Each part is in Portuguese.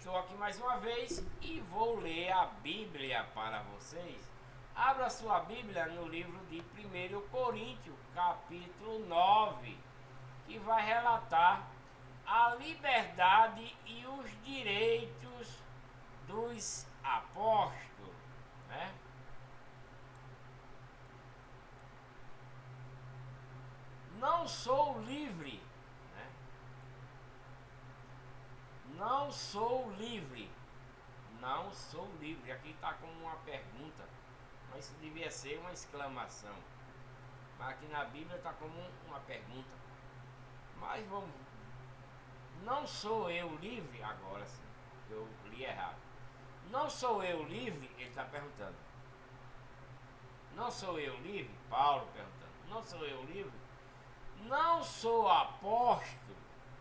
estou aqui mais uma vez e vou ler a Bíblia para vocês. Abra sua Bíblia no livro de 1 Coríntios, capítulo 9, que vai relatar a liberdade e os direitos dos apóstolos, né? Não sou livre, né? Não sou livre. Não sou livre. Aqui está como uma pergunta, mas isso devia ser uma exclamação. Mas aqui na Bíblia está como uma pergunta. Mas vamos. Não sou eu livre? Agora sim, eu li errado. Não sou eu livre? Ele está perguntando. Não sou eu livre? Paulo perguntando. Não sou eu livre? Não sou apóstolo?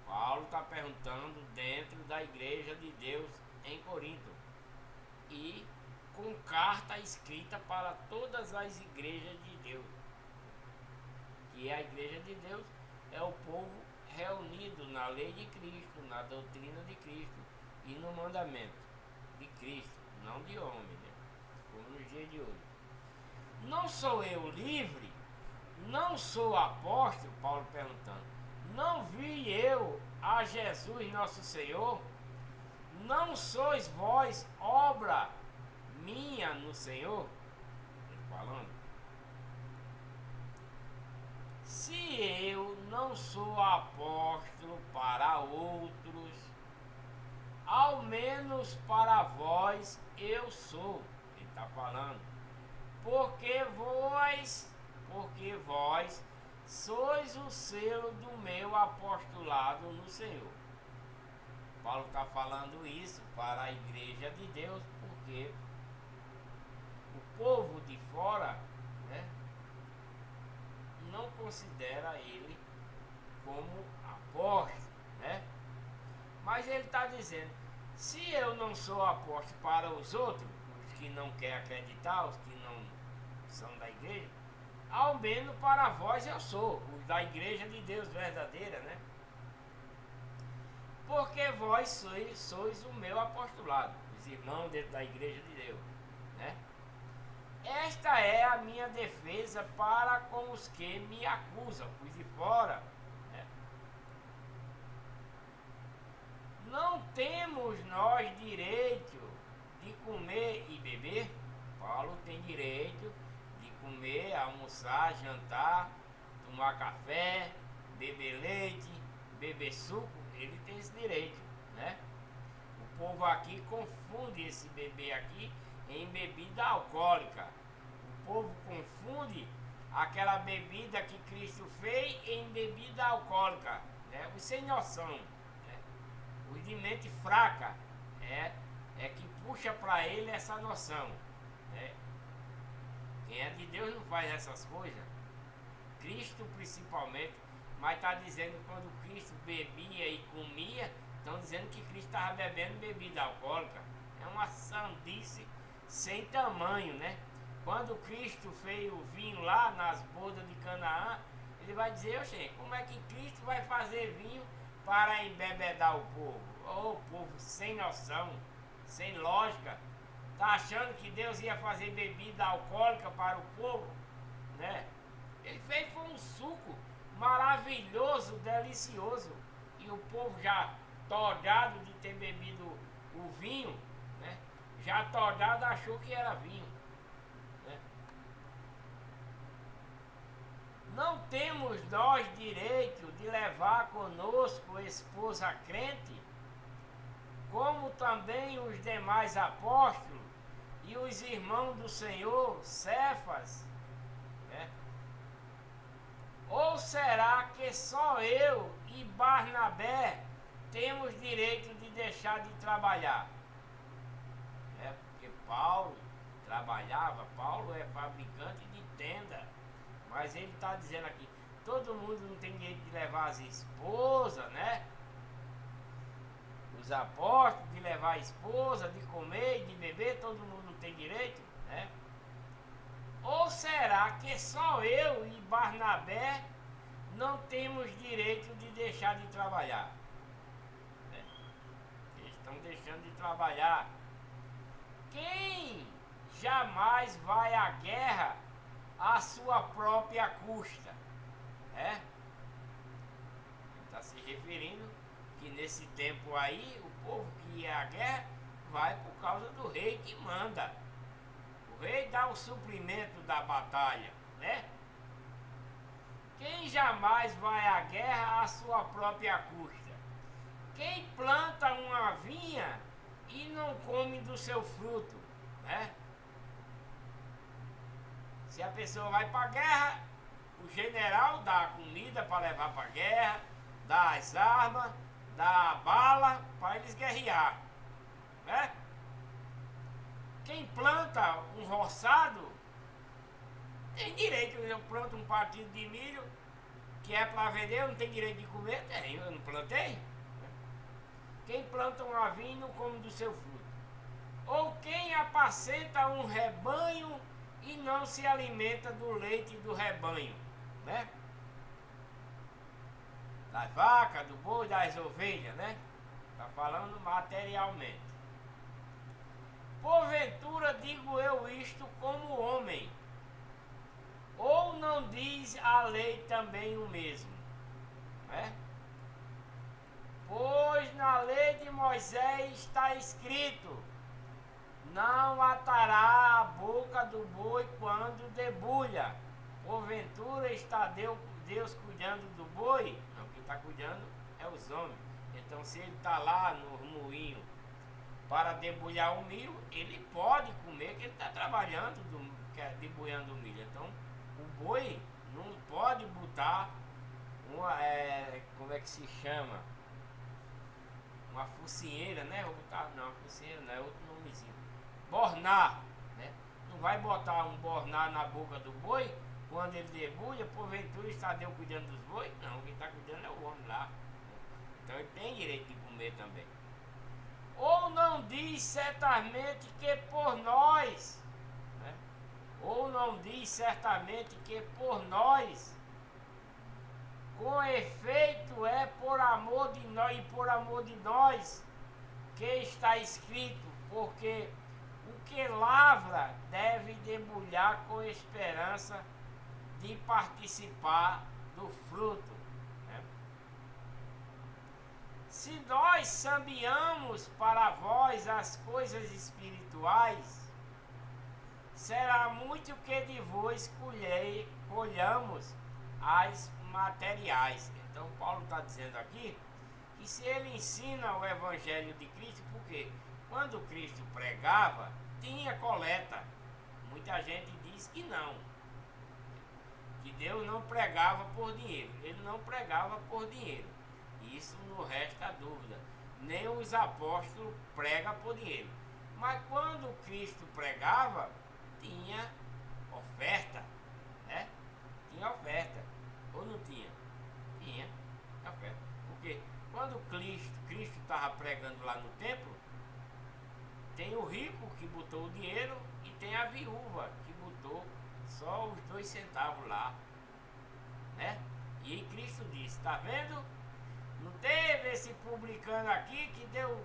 Paulo está perguntando dentro da igreja de Deus em Corinto. E com carta escrita para todas as igrejas de Deus. Que a igreja de Deus é o povo reunido na lei de Cristo, na doutrina de Cristo e no mandamento de Cristo, não de homem, né? Como nos dias de hoje. Não sou eu livre? Não sou apóstolo? Paulo perguntando. Não vi eu a Jesus nosso Senhor? Não sois vós obra minha no Senhor? Ele falando. Se eu não sou apóstolo para outros, ao menos para vós eu sou. Ele está falando. Porque vós sois o selo do meu apostolado no Senhor. Paulo está falando isso para a igreja de Deus, porque o povo de fora, né, não considera ele como apóstolo, né? Mas ele está dizendo, se eu não sou apóstolo para os outros, os que não querem acreditar, os que não são da igreja, ao menos para vós eu sou, os da igreja de Deus verdadeira, né? Porque vós sois o meu apostolado, os irmãos dentro da igreja de Deus, né? Esta é a minha defesa para com os que me acusam, os de fora, né? Não temos nós direito de comer e beber? Paulo tem direito de comer, almoçar, jantar, tomar café, beber leite, beber suco. Ele tem esse direito, né? O povo aqui confunde esse beber aqui em bebida alcoólica. O povo confunde aquela bebida que Cristo fez em bebida alcoólica, né? Os sem noção, né? Os de mente fraca, é que puxa para ele essa noção, né? Quem é de Deus não faz essas coisas. Cristo principalmente. Mas está dizendo que quando Cristo bebia e comia, estão dizendo que Cristo estava bebendo bebida alcoólica. É uma sandice sem tamanho, né? Quando Cristo fez o vinho lá nas bodas de Canaã, ele vai dizer, oxe, como é que Cristo vai fazer vinho para embebedar o povo? Ô, povo sem noção, sem lógica. Está achando que Deus ia fazer bebida alcoólica para o povo, né? Ele fez foi um suco maravilhoso, delicioso, e o povo já tordado de ter bebido o vinho, né? Já tordado achou que era vinho, né? Não temos nós direito de levar conosco esposa crente, como também os demais apóstolos e os irmãos do Senhor, Cefas, né? Ou será que só eu e Barnabé temos direito de deixar de trabalhar? Porque Paulo trabalhava, Paulo é fabricante de tenda, mas ele está dizendo aqui, todo mundo não tem direito de levar as esposas, né? Os apóstolos, de levar a esposa, de comer e de beber, todo mundo não tem direito, né? Ou será que só eu e Barnabé não temos direito de deixar de trabalhar? Eles estão estão deixando de trabalhar. Quem jamais vai à guerra à sua própria custa? Está se referindo que nesse tempo aí, o povo que ia à guerra vai por causa do rei que manda. O rei dá o suprimento da batalha, né? Quem jamais vai à guerra à sua própria custa? Quem planta uma vinha e não come do seu fruto, né? Se a pessoa vai para a guerra, o general dá a comida para levar para a guerra, dá as armas, dá a bala para eles guerrear, né? Quem planta um roçado tem direito. Eu planto um partido de milho que é para vender, eu não tenho direito de comer? Tem, eu não plantei. Quem planta uma vinha não come do seu fruto. Ou quem apacenta um rebanho e não se alimenta do leite do rebanho, né? Das vacas, do boi, das ovelhas, né? Está falando materialmente. Porventura digo eu isto como homem, ou não diz a lei também o mesmo, né? Pois na lei de Moisés está escrito: não atará a boca do boi quando debulha. Porventura está Deus cuidando do boi? Não, quem está cuidando é os homens. Então, se ele está lá no moinho para debulhar o milho, ele pode comer, que ele está trabalhando, debulhando o milho. Então, o boi não pode botar uma, como é que se chama? Uma focinheira, né? Vou botar, não, focinheira não, é outro nomezinho. Bornar, né? Não vai botar um bornar na boca do boi quando ele debulha, porventura está Deus cuidando dos bois? Não, quem está cuidando é o homem lá. Então ele tem direito de comer também. Ou não diz certamente que por nós, né? Ou não diz certamente que por nós, com efeito é por amor de nós e por amor de nós que está escrito, porque o que lavra deve debulhar com esperança de participar do fruto, né? Se nós sambiamos para vós as coisas espirituais, será muito que de vós colhamos as materiais. Então Paulo está dizendo aqui que se ele ensina o evangelho de Cristo, porque quando Cristo pregava, tinha coleta. Muita gente diz que não, que Deus não pregava por dinheiro. Ele não pregava por dinheiro. Isso não resta dúvida. Nem os apóstolos pregam por dinheiro. Mas quando Cristo pregava, tinha oferta, né? Tinha oferta. Ou não tinha? Tinha oferta. Porque quando Cristo estava pregando lá no templo, tem o rico que botou o dinheiro e tem a viúva que botou só os 2 centavos lá, né? E Cristo disse: tá vendo? Não teve esse publicano aqui que deu,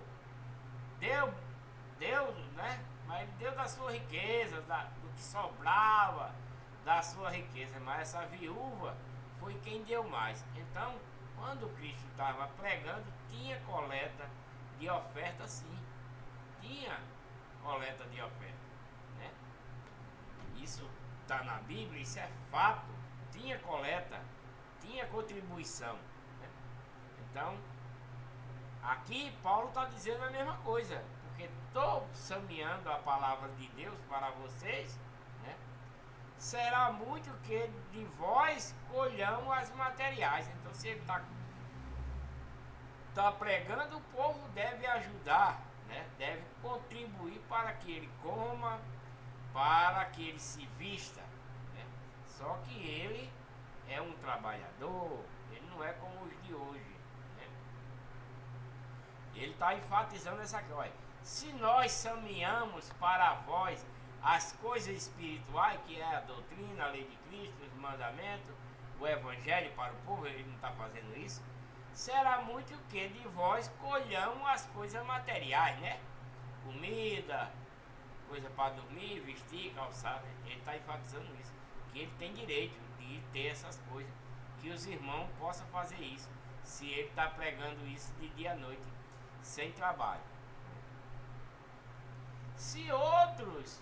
né? Mas ele deu da sua riqueza, do que sobrava da sua riqueza. Mas essa viúva foi quem deu mais. Então, quando Cristo estava pregando, tinha coleta de oferta, sim. Tinha coleta de oferta, né? Isso está na Bíblia, isso é fato. Tinha coleta, tinha contribuição, né? Então, aqui Paulo está dizendo a mesma coisa, porque estou semeando a palavra de Deus para vocês, né? Será muito que de vós colhamos as materiais. Então, se ele está pregando, o povo deve ajudar, né? Deve contribuir para que ele coma, para que ele se vista, né? Só que ele é um trabalhador, ele não é como os de hoje, né? Ele está enfatizando essa coisa. Se nós semeamos para vós as coisas espirituais, que é a doutrina, a lei de Cristo, os mandamentos, o evangelho para o povo, ele não está fazendo isso. será muito que de vós colhamos as coisas materiais, né? Comida, coisa para dormir, vestir, calçar, né? Ele está enfatizando isso, que ele tem direito de ter essas coisas, que os irmãos possam fazer isso, se ele está pregando isso de dia à noite, sem trabalho. Se outros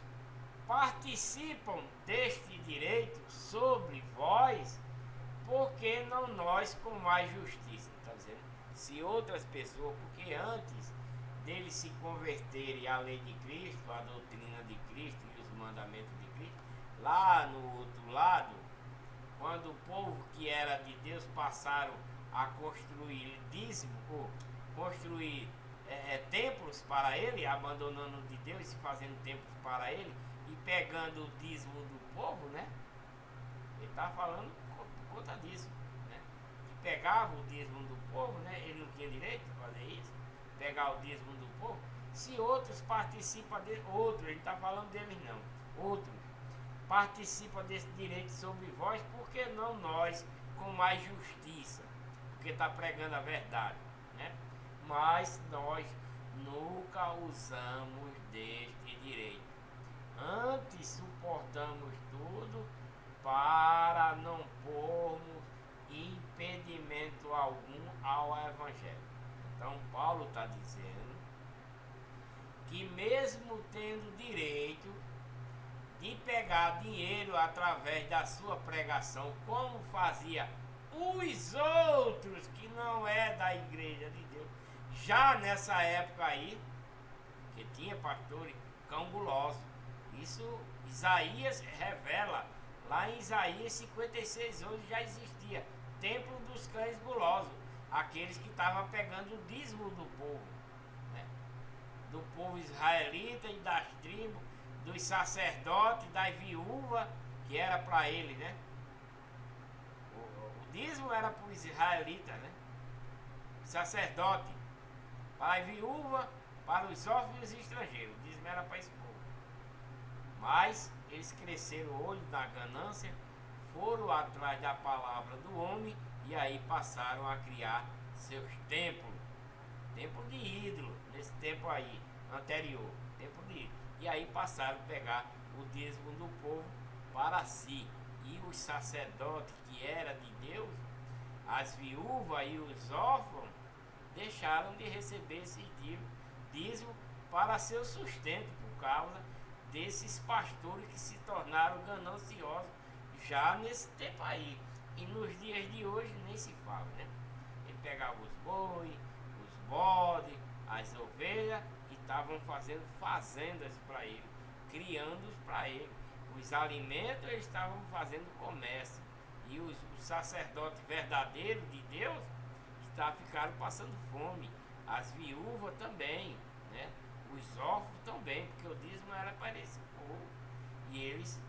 participam deste direito sobre vós, por que não nós com mais justiça? Está dizendo, se outras pessoas, porque antes deles se converterem à lei de Cristo, à doutrina de Cristo e os mandamentos de Cristo, lá no outro lado, quando o povo que era de Deus passaram a construir dízimo, ou construir templos para ele, abandonando de Deus e fazendo templos para ele, e pegando o dízimo do povo, né? Ele está falando por conta disso, né? Que pegava o dízimo do povo, né? Ele não tinha direito de fazer isso, pegar o dízimo do povo. Se outros participam dele, outros, ele está falando deles não, outros participam desse direito sobre vós, porque não nós com mais justiça, porque está pregando a verdade, né? Mas nós nunca usamos deste direito. Antes suportamos tudo para não pormos impedimento algum ao Evangelho. Então Paulo está dizendo que mesmo tendo direito de pegar dinheiro através da sua pregação, como fazia os outros que não é da igreja de Deus, já nessa época aí, que tinha pastores cão gulosos. Isso Isaías revela, lá em Isaías 56, onde já existia templo dos cães gulosos, aqueles que estavam pegando o dízimo do povo, né? Do povo israelita e das tribos, dos sacerdotes, das viúvas, que era para ele, né? O dízimo era para os israelitas, né? Sacerdote, para as viúvas, para os órfãos e os estrangeiros. O dízimo era para esse povo. Mas eles cresceram o olho na ganância, foram atrás da palavra do homem e aí passaram a criar seus templos. Templo de ídolo, nesse tempo aí, anterior. Templo de ídolo. E aí passaram a pegar o dízimo do povo para si. E os sacerdotes que era de Deus, as viúvas e os órfãos, deixaram de receber esse dízimo para seu sustento, por causa desses pastores que se tornaram gananciosos já nesse tempo aí. E nos dias de hoje nem se fala, né? Ele pegava os bois, os bodes, as ovelhas e estavam fazendo fazendas para ele, criando-os para ele. Os alimentos eles estavam fazendo comércio. E os sacerdotes verdadeiros de Deus ficaram passando fome. As viúvas também, né? Os órfãos também, porque o dízimo era para esse povo. E eles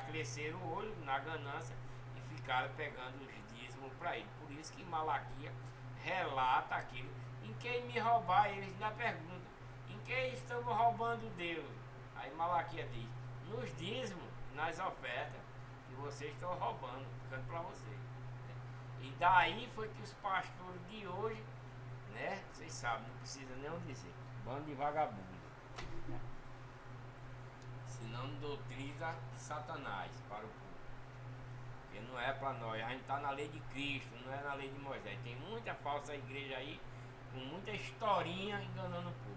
cresceram o olho na ganância e ficaram pegando os dízimos para ele. Por isso que Malaquias relata aquilo. Em quem me roubar, eles ainda perguntam, em quem estamos roubando Deus? Aí Malaquias diz, nos dízimos, nas ofertas, que vocês estão roubando, ficando para vocês. E daí foi que os pastores de hoje, né, vocês sabem, não precisa nem dizer, bando de vagabundo, né? Senão doutrina de Satanás para o povo. Porque não é para nós, a gente está na lei de Cristo, não é na lei de Moisés. Tem muita falsa igreja aí, com muita historinha enganando o povo.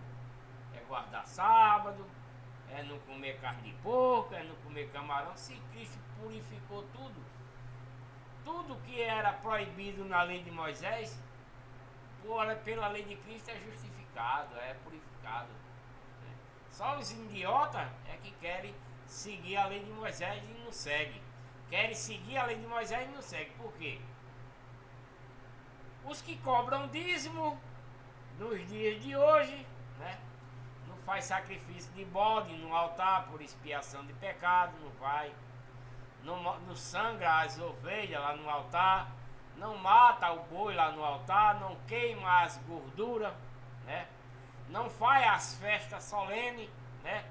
É guardar sábado, é não comer carne de porco, é não comer camarão. Se Cristo purificou tudo que era proibido na lei de Moisés, pela lei de Cristo é justificado, é purificado. Né? Só os idiotas é que querem seguir a lei de Moisés e não seguem. Querem seguir a lei de Moisés e não seguem. Por quê? Os que cobram dízimo nos dias de hoje, né? Não faz sacrifício de bode no altar por expiação de pecado, não vai. Não sangra as ovelhas lá no altar, não mata o boi lá no altar, não queima as gorduras, né? Não faz as festas solenes, né?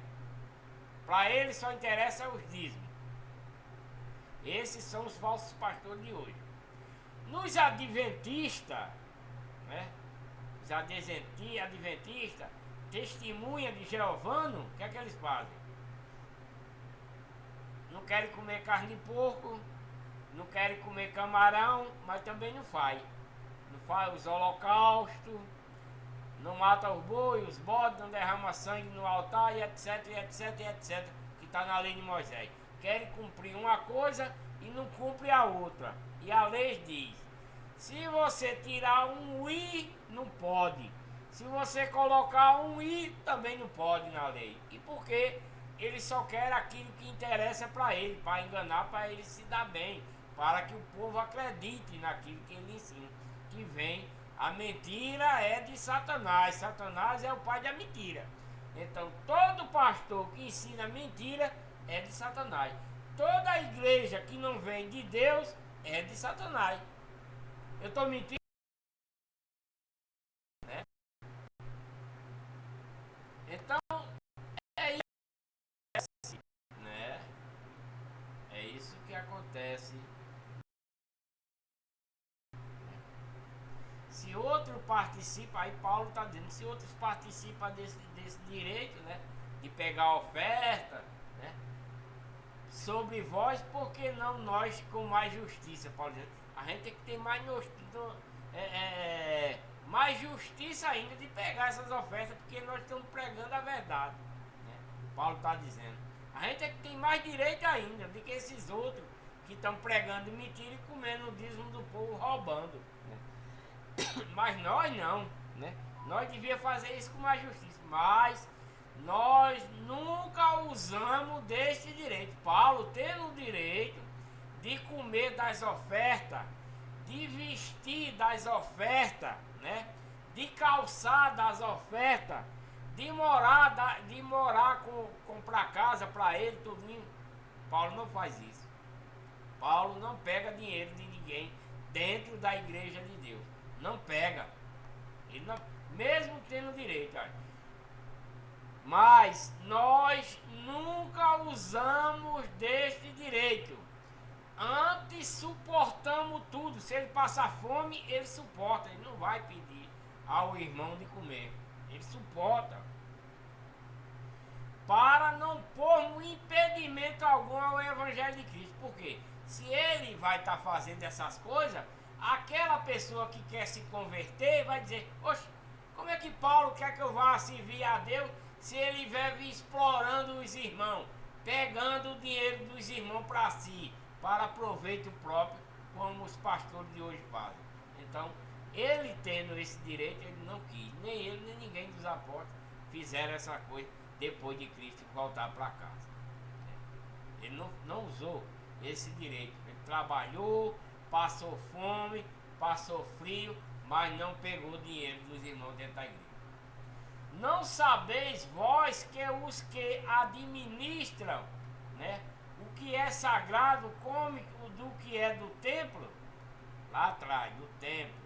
Para ele só interessa os dízimos. Esses são os falsos pastores de hoje. Nos adventistas, né? Os adventistas, testemunha de Jeovano, o que é que eles fazem? Não querem comer carne de porco, não querem comer camarão, mas também não faz. Não faz os holocaustos, não mata os bois, os bodes, não derrama sangue no altar, e etc, e etc, e etc, que está na lei de Moisés. Querem cumprir uma coisa e não cumpre a outra. E a lei diz: se você tirar um i, não pode. Se você colocar um i, também não pode na lei. E por quê? Ele só quer aquilo que interessa para ele, para enganar, para ele se dar bem, para que o povo acredite naquilo que ele ensina, que vem. A mentira é de Satanás. Satanás é o pai da mentira. Então todo pastor que ensina mentira é de Satanás. Toda igreja que não vem de Deus é de Satanás. Eu estou mentindo, né? Então é isso, né? É isso que acontece. Se outro participa, aí Paulo está dizendo, se outros participam desse direito, né, de pegar a oferta, né, sobre vós, por que não nós com mais justiça? Paulo diz, a gente tem que ter mais justiça, mais justiça ainda de pegar essas ofertas, porque nós estamos pregando a verdade, né? Paulo está dizendo, a gente é que tem mais direito ainda do que esses outros que estão pregando mentira e comendo o dízimo do povo, roubando, né? Mas nós não, né? Nós devíamos fazer isso com mais justiça, mas nós nunca usamos deste direito. Paulo tendo o direito de comer das ofertas, de vestir das ofertas, né? De calçar das ofertas, de morar comprar casa para ele, tudinho. Paulo não faz isso. Paulo não pega dinheiro de ninguém dentro da igreja de Deus. Não pega. Ele não, mesmo tendo direito. Olha. Mas nós nunca usamos deste direito. Antes suportamos tudo. Se ele passar fome, ele suporta. Ele não vai pedir ao irmão de comer. Ele suporta. Para não pôr impedimento algum ao evangelho de Cristo. Por quê? Se ele vai estar fazendo essas coisas, aquela pessoa que quer se converter vai dizer, oxe, como é que Paulo quer que eu vá servir a Deus se ele vive explorando os irmãos, pegando o dinheiro dos irmãos para si, para proveito próprio, como os pastores de hoje fazem. Então, ele tendo esse direito, ele não quis. Nem ele, nem ninguém dos apóstolos fizeram essa coisa depois de Cristo voltar para casa. Ele não usou esse direito. Ele trabalhou, passou fome, passou frio, mas não pegou dinheiro dos irmãos dentro da igreja. Não sabeis vós que os que administram, né, o que é sagrado come do que é do templo, lá atrás, do templo,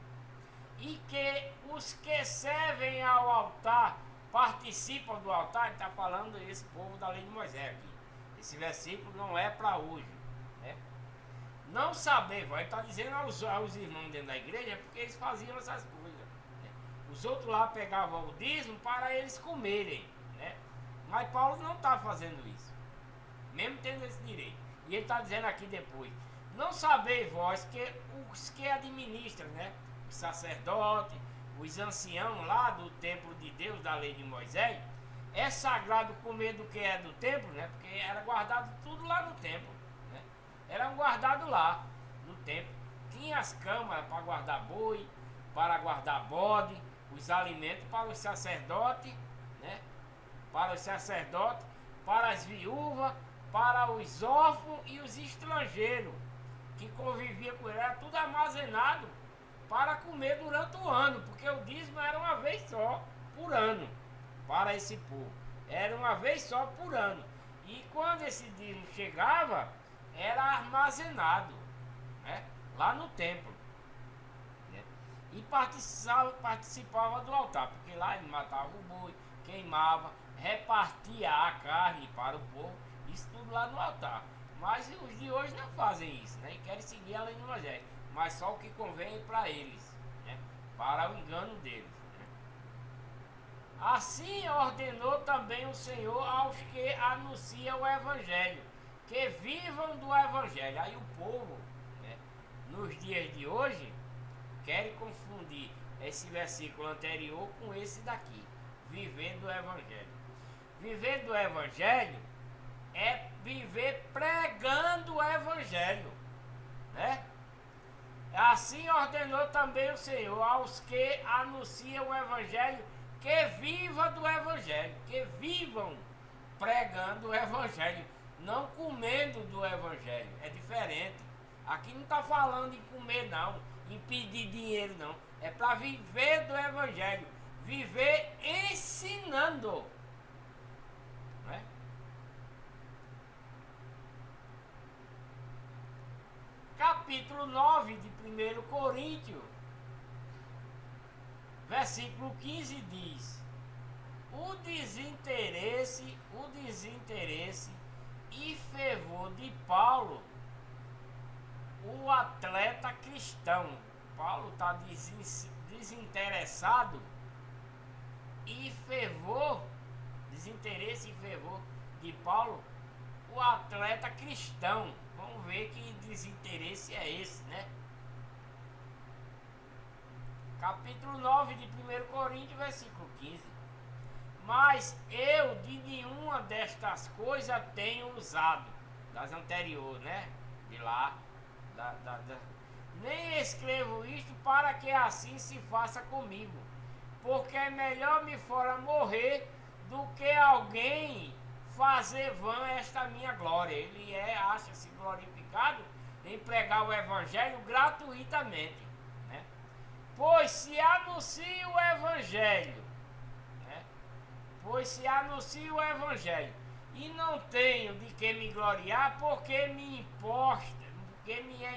e que os que servem ao altar participam do altar. Ele está falando esse povo da lei de Moisés aqui. Esse versículo não é para hoje, né? Não saber, ele está dizendo aos irmãos dentro da igreja, porque eles faziam essas coisas, né? Os outros lá pegavam o dízimo para eles comerem, né? Mas Paulo não está fazendo isso, mesmo tendo esse direito. E ele está dizendo aqui depois, não sabeis vós que os que administram, né, os sacerdotes, os anciãos lá do templo de Deus, da lei de Moisés, é sagrado comer do que é do templo, né? Porque era guardado tudo lá no templo, né? Era guardado lá no templo. Tinha as câmaras para guardar boi, para guardar bode, os alimentos para os sacerdotes, né? Para os sacerdotes, para as viúvas, para os órfãos e os estrangeiros que conviviam com ele. Era tudo armazenado para comer durante o ano, porque o dízimo era uma vez só por ano para esse povo. Era uma vez só por ano. E quando esse dízimo chegava, era armazenado, né, lá no templo, né? E participava do altar, porque lá ele matava o boi, queimava, repartia a carne para o povo, isso tudo lá no altar. Mas os de hoje não fazem isso, né? E querem seguir a lei de Moisés, mas só o que convém para eles, né? para o engano deles. Assim ordenou também o Senhor aos que anunciam o Evangelho, que vivam do Evangelho. Aí o povo, né, nos dias de hoje, quer confundir esse versículo anterior com esse daqui, vivendo o Evangelho. Viver do Evangelho é viver pregando o Evangelho, né? Assim ordenou também o Senhor aos que anunciam o Evangelho, que vivam do Evangelho, que vivam pregando o Evangelho, não comendo do Evangelho. É diferente. Aqui não está falando em comer não, em pedir dinheiro não. É para viver do Evangelho, viver ensinando, né? Capítulo 9 de 1 Coríntios, versículo 15 diz: o desinteresse e fervor de Paulo, o atleta cristão. Paulo está desinteressado e fervor, desinteresse e fervor de Paulo, o atleta cristão. Vamos ver que desinteresse é esse, né? Capítulo 9 de 1 Coríntios, versículo 15. Mas eu de nenhuma destas coisas tenho usado, das anteriores, né? De lá, nem escrevo isto para que assim se faça comigo, porque é melhor me fora morrer do que alguém fazer vã esta minha glória. Ele acha-se glorificado em pregar o Evangelho gratuitamente, né? Pois se anuncia o Evangelho, né? Pois se anuncia o Evangelho e não tenho de que me gloriar, porque me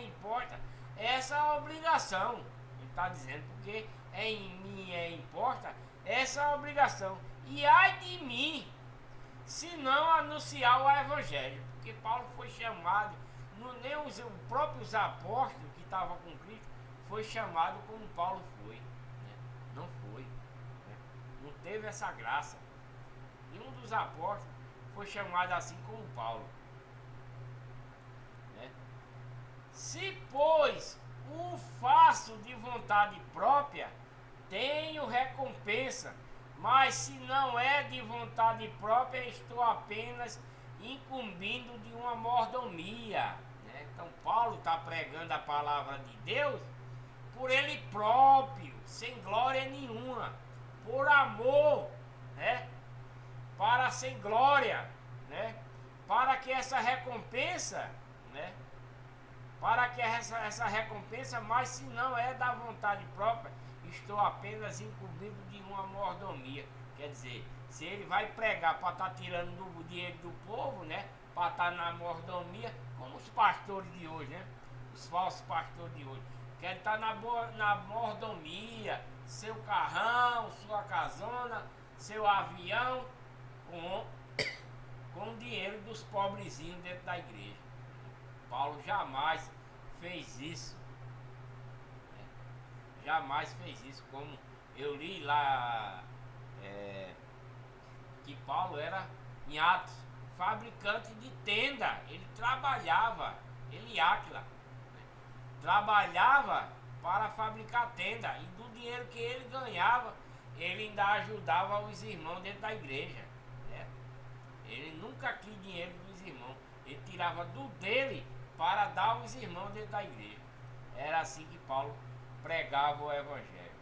importa essa obrigação. Ele está dizendo, porque em mim importa essa obrigação. E ai de mim, se não anunciar o Evangelho. Porque Paulo foi chamado, nem os próprios apóstolos que estavam com Cristo foi chamado como Paulo foi, né? Não foi, né? Não teve essa graça. Nenhum dos apóstolos foi chamado assim como Paulo, né? Se pois o faço de vontade própria, tenho recompensa, mas se não é de vontade própria, estou apenas incumbindo de uma mordomia, né? Então Paulo está pregando a palavra de Deus por ele próprio, sem glória nenhuma, por amor, né? Para sem glória, né? Para que essa recompensa, né? Para que essa recompensa, mas se não é da vontade própria, estou apenas incumbido de uma mordomia. Quer dizer, se ele vai pregar para estar tirando do dinheiro do povo, né? Para estar na mordomia, como os pastores de hoje, né? Os falsos pastores de hoje. Quer estar na mordomia, seu carrão, sua casona, seu avião, com o dinheiro dos pobrezinhos dentro da igreja. Paulo jamais fez isso, né? Jamais fez isso, como eu li lá, que Paulo era, em Atos, fabricante de tenda. Ele trabalhava, Áquila, né? Trabalhava para fabricar tenda, e do dinheiro que ele ganhava, ele ainda ajudava os irmãos dentro da igreja, né? Ele nunca quis dinheiro dos irmãos, ele tirava do dele para dar aos irmãos dentro da igreja. Era assim que Paulo pregava o Evangelho.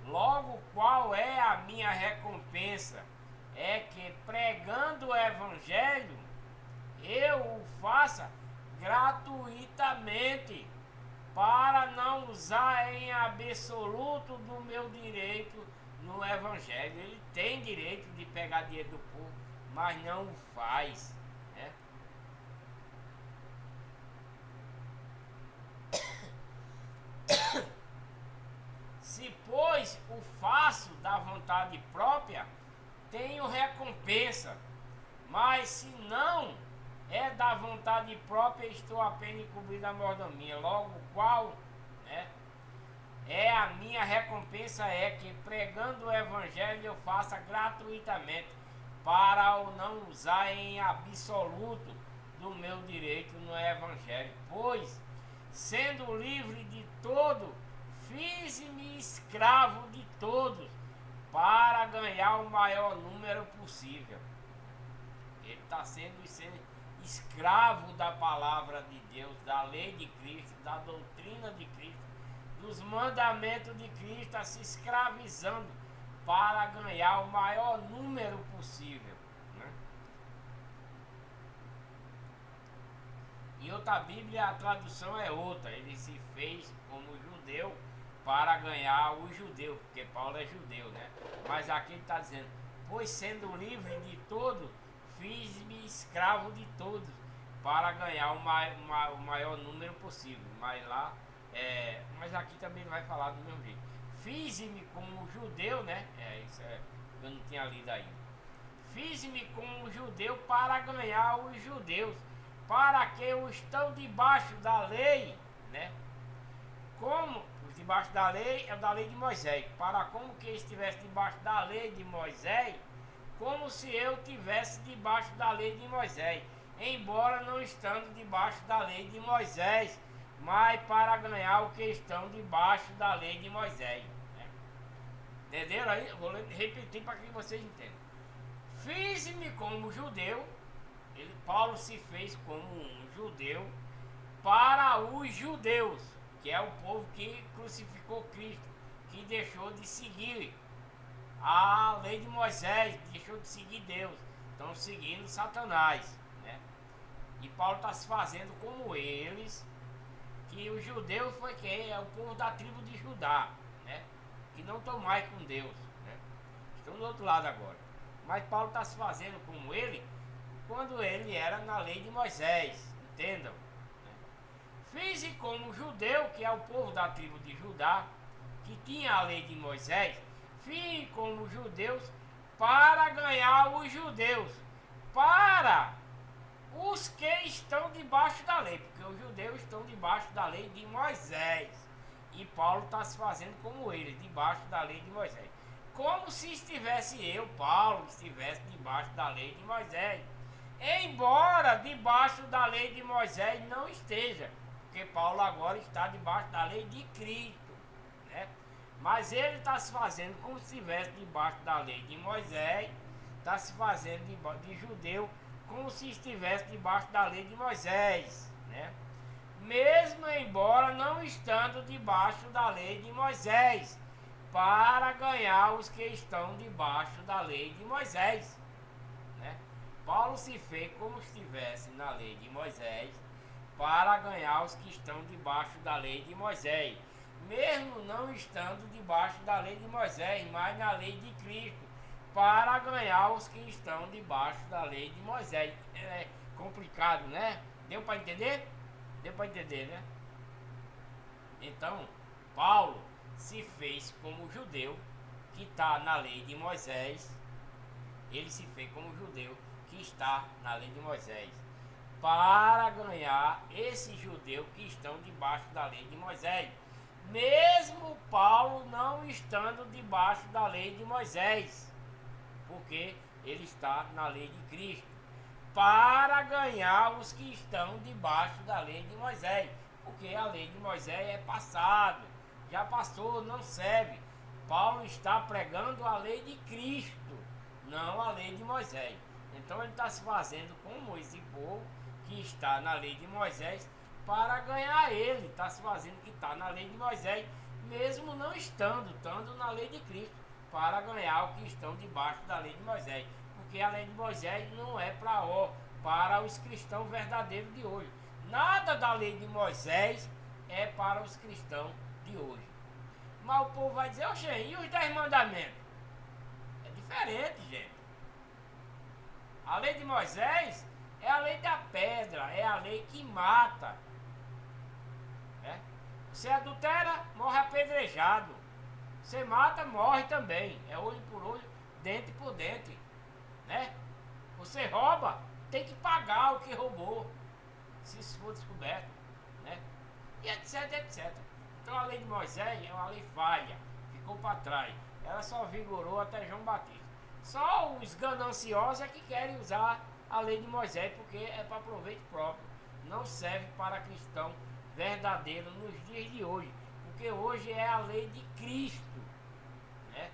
Logo, qual é a minha recompensa? É que pregando o Evangelho, eu o faça gratuitamente, para não usar em absoluto do meu direito no Evangelho. Ele tem direito de pegar dinheiro do povo, mas não o faz, né? Se pois o faço da vontade própria, tenho recompensa, mas se não é da vontade própria, estou apenas encobrindo a mordomia. Logo qual, né? A minha recompensa é que pregando o evangelho eu faça gratuitamente, para o não usar em absoluto do meu direito no evangelho, pois sendo livre de todo, fiz-me escravo de todos, para ganhar o maior número possível. Ele está sendo escravo da palavra de Deus, da lei de Cristo, da doutrina de Cristo, dos mandamentos de Cristo, está se escravizando para ganhar o maior número possível, né? Em outra Bíblia a tradução é outra. Ele se fez como judeu para ganhar o judeu, porque Paulo é judeu, né? Mas aqui ele está dizendo, pois sendo livre de todos, fiz-me escravo de todos, para ganhar o maior número possível. Mas lá, mas aqui também vai falar do mesmo jeito. Fiz-me como judeu, né? Isso eu não tinha lido ainda. Fiz-me como judeu para ganhar os judeus, para que os estão debaixo da lei, né? Como os debaixo da lei é da lei de Moisés, para como que estivesse debaixo da lei de Moisés, como se eu tivesse debaixo da lei de Moisés, embora não estando debaixo da lei de Moisés, mas para ganhar o que estão debaixo da lei de Moisés, né? Entenderam aí? Vou repetir para que vocês entendam. Fiz-me como judeu. Paulo se fez como um judeu para os judeus, que é o povo que crucificou Cristo, que deixou de seguir a lei de Moisés, deixou de seguir Deus, estão seguindo Satanás, né? E Paulo está se fazendo como eles, que os judeus foi quem? É o povo da tribo de Judá, né? Que não estão mais com Deus, né? Estão do outro lado agora. Mas Paulo está se fazendo como ele, quando ele era na lei de Moisés, entendam? Fiz como judeu, que é o povo da tribo de Judá, que tinha a lei de Moisés, fiz como judeus para ganhar os judeus, para os que estão debaixo da lei, porque os judeus estão debaixo da lei de Moisés, e Paulo está se fazendo como ele, debaixo da lei de Moisés, como se estivesse eu, Paulo, estivesse debaixo da lei de Moisés, embora debaixo da lei de Moisés não esteja, porque Paulo agora está debaixo da lei de Cristo, né? Mas ele está se fazendo como se estivesse debaixo da lei de Moisés, está se fazendo de judeu como se estivesse debaixo da lei de Moisés, né? Mesmo embora não estando debaixo da lei de Moisés, para ganhar os que estão debaixo da lei de Moisés, né? Paulo se fez como se estivesse na lei de Moisés, para ganhar os que estão debaixo da lei de Moisés, mesmo não estando debaixo da lei de Moisés, mas na lei de Cristo, para ganhar os que estão debaixo da lei de Moisés. É complicado, né? Deu para entender? Deu para entender, né? Então, Paulo se fez como judeu, que está na lei de Moisés. Ele se fez como judeu, que está na lei de Moisés, para ganhar esses judeus que estão debaixo da lei de Moisés, mesmo Paulo não estando debaixo da lei de Moisés, porque ele está na lei de Cristo, para ganhar os que estão debaixo da lei de Moisés, porque a lei de Moisés é passado, já passou, não serve. Paulo está pregando a lei de Cristo, não a lei de Moisés. Então ele está se fazendo como esse povo que está na lei de Moisés, para ganhar ele, está se fazendo que está na lei de Moisés, mesmo não estando na lei de Cristo, para ganhar o que estão debaixo da lei de Moisés, porque a lei de Moisés não é para os cristãos verdadeiros de hoje. Nada da lei de Moisés é para os cristãos de hoje. Mas o povo vai dizer, oxe, e os 10 mandamentos? É diferente, gente. A lei de Moisés é a lei da pedra, é a lei que mata, né? Você adultera, morre apedrejado. Você mata, morre também. É olho por olho, dente por dente, né? Você rouba, tem que pagar o que roubou, se isso for descoberto, né? E etc, etc. Então a lei de Moisés é uma lei falha, ficou para trás. Ela só vigorou até João Batista. Só os gananciosos é que querem usar a lei de Moisés, porque é para proveito próprio. Não serve para cristão verdadeiro nos dias de hoje, porque hoje é a lei de Cristo, né?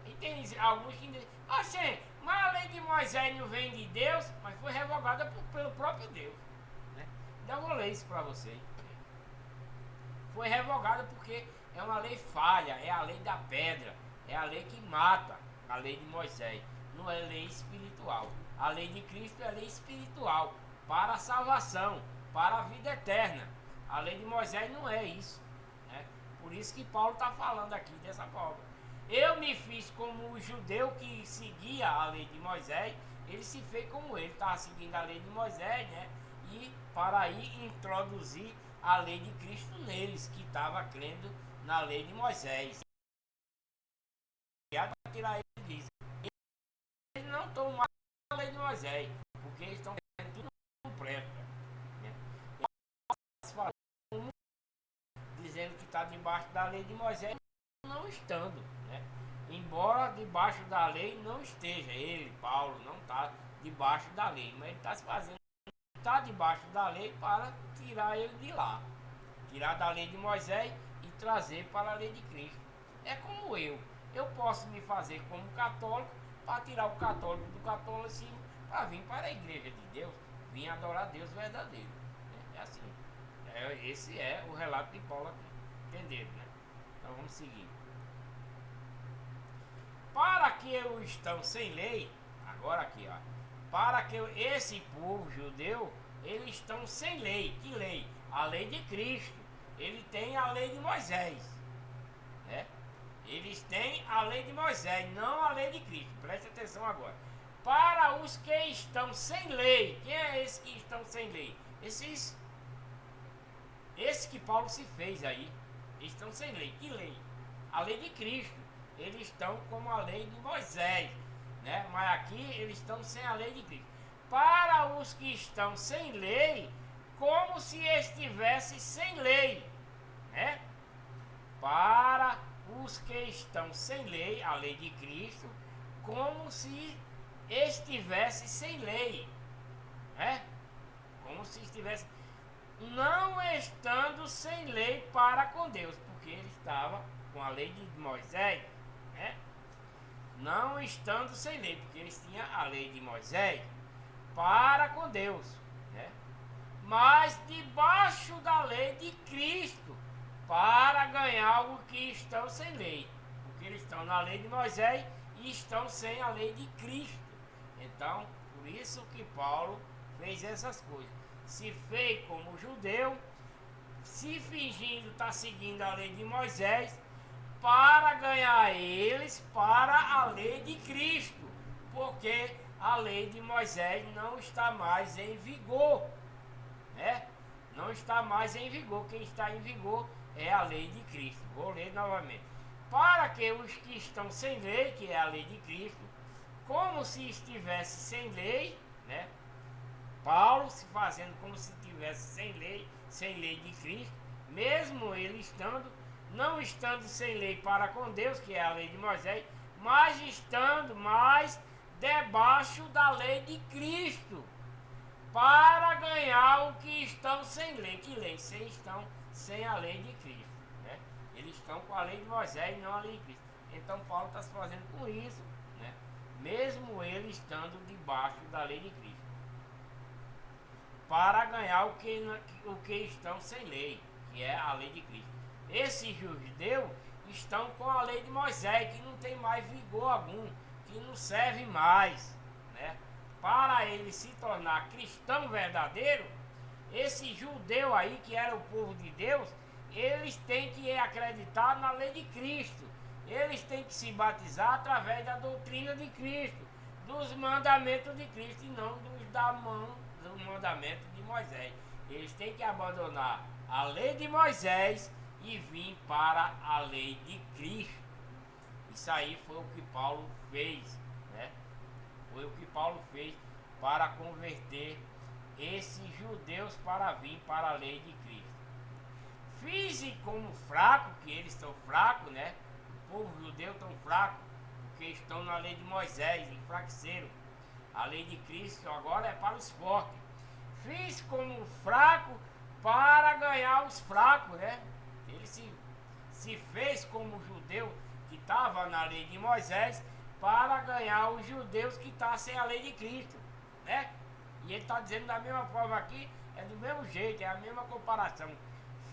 E tem alguns que dizem, assim, mas a lei de Moisés não vem de Deus, mas foi revogada pelo próprio Deus, né? Então eu vou ler isso para vocês. Foi revogada porque é uma lei falha, é a lei da pedra, é a lei que mata, a lei de Moisés. Não é lei espiritual. A lei de Cristo é lei espiritual, para a salvação, para a vida eterna. A lei de Moisés não é isso, né? Por isso que Paulo está falando aqui dessa forma. Eu me fiz como o judeu que seguia a lei de Moisés, ele se fez como ele, estava seguindo a lei de Moisés, né? E para aí introduzir a lei de Cristo neles, que estava crendo na lei de Moisés. E para tirar ele disso. Eles não estão mais na lei de Moisés, porque eles estão querendo tudo completo, né? Dizendo que está debaixo da lei de Moisés, não estando, né? Embora debaixo da lei não esteja, ele, Paulo, não está debaixo da lei, mas ele está se fazendo, está debaixo da lei para tirar ele de lá, tirar da lei de Moisés e trazer para a lei de Cristo. É como eu posso me fazer como católico para tirar o católico do catolicismo para vir para a igreja de Deus, vir adorar Deus verdadeiro, né? É assim. Esse é o relato de Paulo aqui. Entenderam, né? Então vamos seguir. Para que eu estão sem lei, agora aqui, ó. Para que esse povo judeu, eles estão sem lei. Que lei? A lei de Cristo. Ele tem a lei de Moisés, né? Eles têm a lei de Moisés, não a lei de Cristo. Preste atenção agora. Para os que estão sem lei, quem é esse que estão sem lei? Esse que Paulo se fez aí, eles estão sem lei. Que lei? A lei de Cristo. Eles estão como a lei de Moisés, né? Mas aqui eles estão sem a lei de Cristo. Para os que estão sem lei, como se estivesse sem lei, né? Para os que estão sem lei, a lei de Cristo, como se estivesse sem lei, né? Como se estivesse não estando sem lei para com Deus, porque ele estava com a lei de Moisés, né? Não estando sem lei, porque eles tinham a lei de Moisés para com Deus, né? Mas debaixo da lei de Cristo, para ganhar o que estão sem lei, porque eles estão na lei de Moisés e estão sem a lei de Cristo. Então, por isso que Paulo fez essas coisas. Se fez como judeu, se fingindo estar seguindo a lei de Moisés, para ganhar eles para a lei de Cristo, porque a lei de Moisés não está mais em vigor, né? Não está mais em vigor. Quem está em vigor é a lei de Cristo. Vou ler novamente. Para que os que estão sem lei, que é a lei de Cristo, como se estivesse sem lei, né? Paulo se fazendo como se estivesse sem lei de Cristo, mesmo ele não estando sem lei para com Deus, que é a lei de Moisés, mas estando mais debaixo da lei de Cristo, para ganhar o que estão sem lei. Que lei? Estão sem a lei de Cristo, né? Eles estão com a lei de Moisés e não a lei de Cristo. Então Paulo está se fazendo com isso, né? Mesmo ele estando debaixo da lei de Cristo, para ganhar o que estão sem lei, que é a lei de Cristo. Esses judeus estão com a lei de Moisés, que não tem mais vigor algum, que não serve mais, né? Para ele se tornar cristão verdadeiro, esse judeu aí, que era o povo de Deus, eles têm que acreditar na lei de Cristo. Eles têm que se batizar através da doutrina de Cristo, dos mandamentos de Cristo, e não do mandamento de Moisés. Eles têm que abandonar a lei de Moisés e vir para a lei de Cristo. Isso aí foi o que Paulo fez, né? Foi o que Paulo fez para converter esses judeus para vir para a lei de Cristo. Fiz como fraco, que eles estão fracos, né? O povo judeu tão fraco, porque estão na lei de Moisés, enfraqueceram. A lei de Cristo agora é para os fortes. Fiz como fraco para ganhar os fracos, né? Ele se fez como judeu que estava na lei de Moisés para ganhar os judeus que estão sem a lei de Cristo, né? E ele está dizendo da mesma forma aqui, é do mesmo jeito, é a mesma comparação.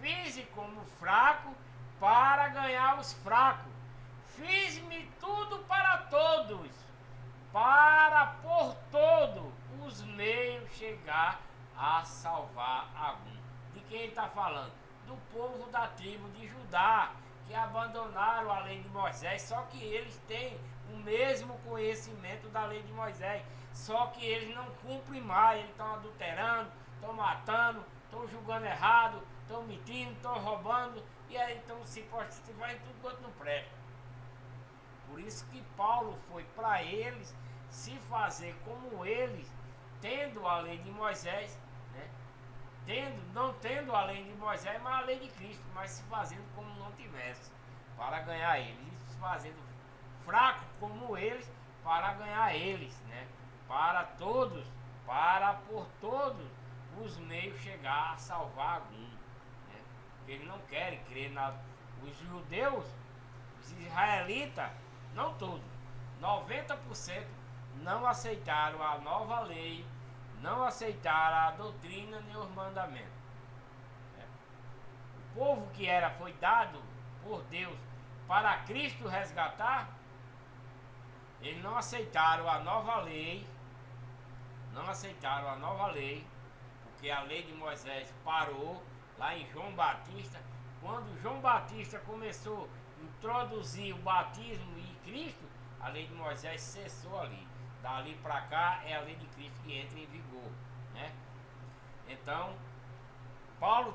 Fiz como fraco para ganhar os fracos. Fiz-me tudo para todos, para por todo os meios chegar a salvar algum. De quem ele está falando? Do povo da tribo de Judá, que abandonaram a lei de Moisés, só que eles têm o mesmo conhecimento da lei de Moisés, só que eles não cumprem mais, eles estão adulterando, estão matando, estão julgando errado, estão mentindo, estão roubando, e aí estão se prostituindo em tudo quanto não presta. Por isso que Paulo foi para eles se fazer como eles, tendo a lei de Moisés, né? Não tendo a lei de Moisés, mas a lei de Cristo, mas se fazendo como não tivesse, para ganhar eles, e se fazendo fraco como eles, para ganhar eles, né? Para todos, para por todos os meios chegar a salvar algum, né? Eles não querem crer os judeus, os israelitas, não todos, 90% não aceitaram a nova lei, não aceitaram a doutrina nem os mandamentos. O povo que foi dado por Deus para Cristo resgatar, eles não aceitaram a nova lei, porque a lei de Moisés parou lá em João Batista. Quando João Batista começou a introduzir o batismo em Cristo, a lei de Moisés cessou ali. Dali para cá é a lei de Cristo que entra em vigor, né? Então, Paulo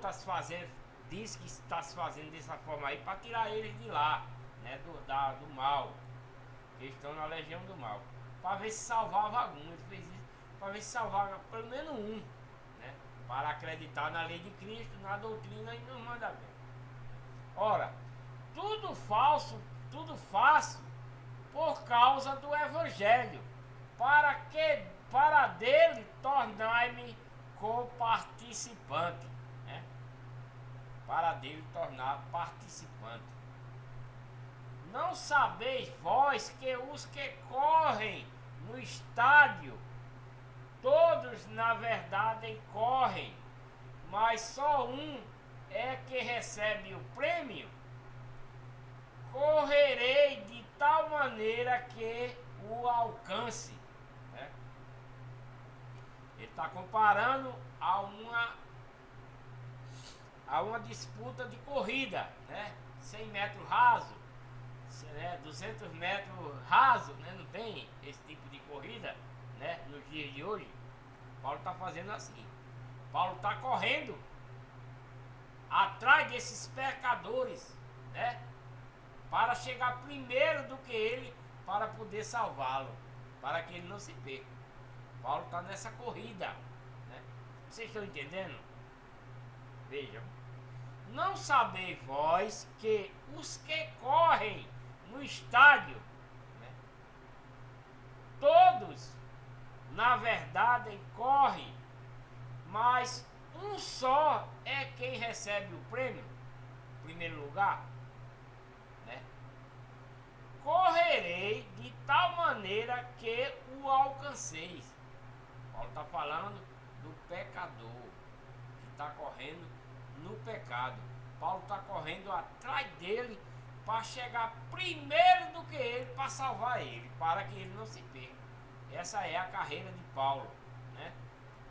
diz que está se fazendo dessa forma aí para tirar eles de lá, né? Do mal. Eles estão na legião do mal. Para ver se salvava algum. Ele fez isso para ver se salvava pelo menos um, né? Para acreditar na lei de Cristo, na doutrina e nos mandamentos. Ora, tudo faço por causa do Evangelho, para dele tornar-me co-participante, né? Para dele tornar participante. Não sabeis vós que os que correm no estádio, todos na verdade correm, mas só um é que recebe o prêmio? Correrei de tal maneira que o alcance, né? Ele está comparando a uma disputa de corrida, né? 100 metros raso, 200 metros raso, né? Não tem esse tipo de corrida, né? Nos dias de hoje. Paulo está fazendo assim. Paulo está correndo atrás desses pecadores, né? Para chegar primeiro do que ele, para poder salvá-lo, para que ele não se perca. Paulo está nessa corrida, né? Vocês estão entendendo? Vejam. Não sabeis vós que os que correm no estádio, né? Todos, na verdade, correm, mas um só é quem recebe o prêmio, em primeiro lugar, né? Correrei de tal maneira que o alcanceis. Paulo está falando do pecador que está correndo no pecado. Paulo está correndo atrás dele para chegar primeiro do que ele, para salvar ele, para que ele não se perca. Essa é a carreira de Paulo, né?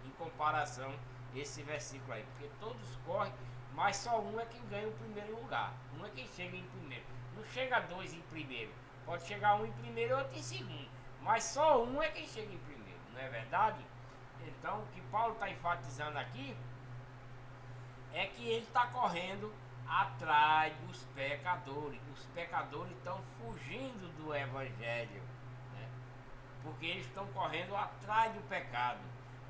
Em comparação a esse versículo aí, porque todos correm, mas só um é quem ganha o primeiro lugar. Um é quem chega em primeiro. Não chega dois em primeiro. Pode chegar um em primeiro e outro em segundo, mas só um é quem chega em primeiro, não é verdade? Então, o que Paulo está enfatizando aqui é que ele está correndo atrás dos pecadores. Os pecadores estão fugindo do Evangelho, né? Porque eles estão correndo atrás do pecado.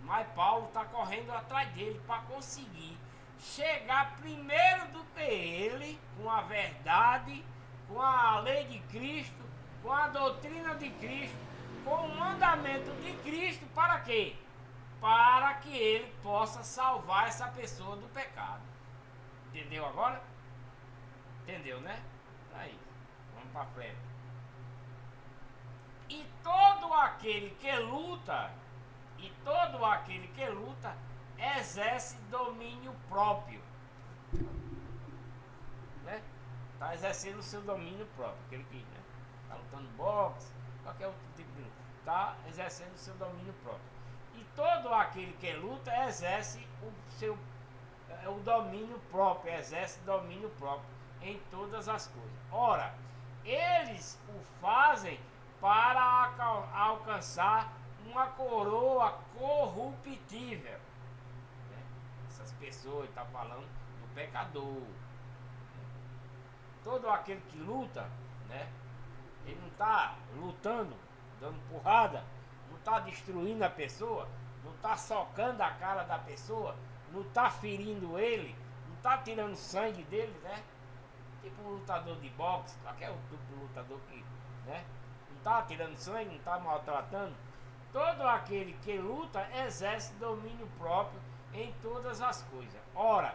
Mas Paulo está correndo atrás dele para conseguir chegar primeiro do que ele, com a verdade, com a lei de Cristo, com a doutrina de Cristo, com o mandamento de Cristo, para quê? Para que ele possa salvar essa pessoa do pecado. Entendeu agora? Entendeu, né? Aí, vamos para frente. E todo aquele que luta, exerce domínio próprio, né? Está exercendo o seu domínio próprio, aquele que, né, está lutando boxe, qualquer outro tipo de luta, está exercendo o seu domínio próprio. E todo aquele que luta exerce o domínio próprio, exerce domínio próprio em todas as coisas. Ora, eles o fazem para alcançar uma coroa corruptível. Essas pessoas estão falando do pecador. Todo aquele que luta, né? Ele não está lutando, dando porrada, não está destruindo a pessoa, não está socando a cara da pessoa, não está ferindo ele, não está tirando sangue dele, né? Tipo um lutador de boxe, qualquer outro lutador que, né? Não está tirando sangue, não está maltratando. Todo aquele que luta exerce domínio próprio em todas as coisas. Ora,